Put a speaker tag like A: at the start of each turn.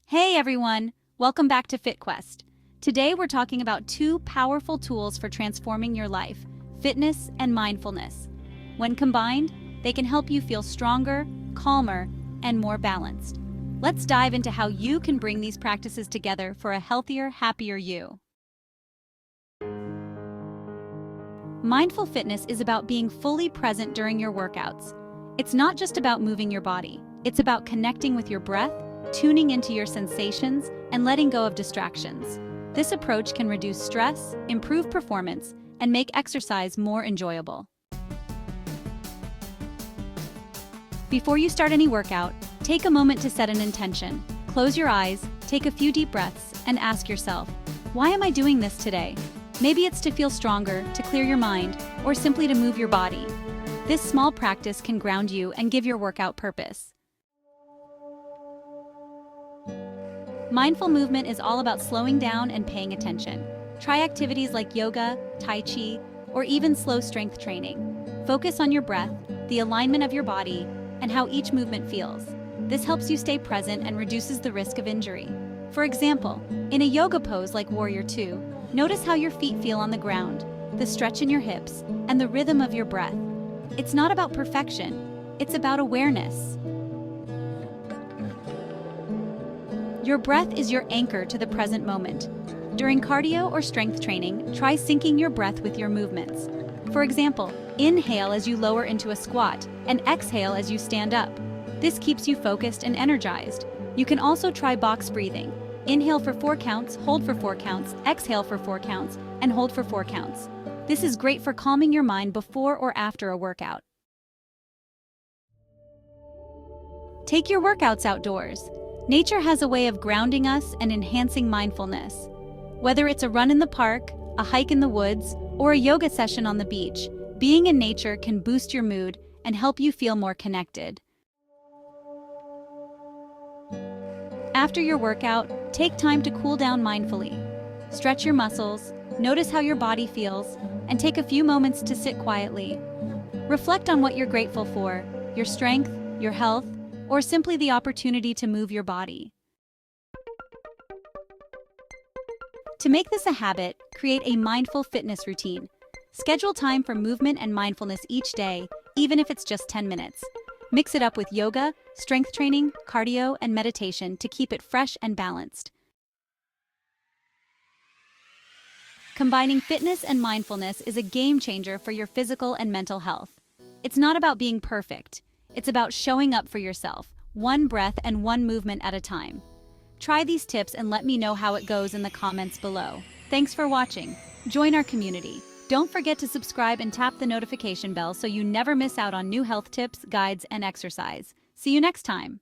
A: Hey everyone, welcome back to FitQuest. Today we're talking about two powerful tools for transforming your life, fitness and mindfulness. When combined, they can help you feel stronger, calmer, and more balanced. Let's dive into how you can bring these practices together for a healthier, happier you. Mindful fitness is about being fully present during your workouts. It's not just about moving your body, it's about connecting with your breath, tuning into your sensations, and letting go of distractions. This approach can reduce stress, improve performance, and make exercise more enjoyable. Before you start any workout, take a moment to set an intention. Close your eyes, take a few deep breaths, and ask yourself, why am I doing this today? Maybe it's to feel stronger, to clear your mind, or simply to move your body. This small practice can ground you and give your workout purpose. Mindful movement is all about slowing down and paying attention. Try activities like yoga, tai chi, or even slow strength training. Focus on your breath, the alignment of your body, and how each movement feels. This helps you stay present and reduces the risk of injury. For example, in a yoga pose like Warrior Two, notice how your feet feel on the ground, the stretch in your hips, and the rhythm of your breath. It's not about perfection, it's about awareness. Your breath is your anchor to the present moment. During cardio or strength training, try syncing your breath with your movements. For example, inhale as you lower into a squat, and exhale as you stand up. This keeps you focused and energized. You can also try box breathing. Inhale for 4 counts, hold for 4 counts, exhale for 4 counts, and hold for 4 counts. This is great for calming your mind before or after a workout. Take your workouts outdoors. Nature has a way of grounding us and enhancing mindfulness. Whether it's a run in the park, a hike in the woods, or a yoga session on the beach, being in nature can boost your mood and help you feel more connected. After your workout, take time to cool down mindfully. Stretch your muscles, notice how your body feels, and take a few moments to sit quietly. Reflect on what you're grateful for, your strength, your health, or simply the opportunity to move your body. To make this a habit, create a mindful fitness routine. Schedule time for movement and mindfulness each day, even if it's just 10 minutes. Mix it up with yoga, strength training, cardio, and meditation to keep it fresh and balanced. Combining fitness and mindfulness is a game changer for your physical and mental health. It's not about being perfect. It's about showing up for yourself, one breath and one movement at a time. Try these tips and let me know how it goes in the comments below. Thanks for watching. Join our community. Don't forget to subscribe and tap the notification bell so you never miss out on new health tips, guides, and exercise. See you next time.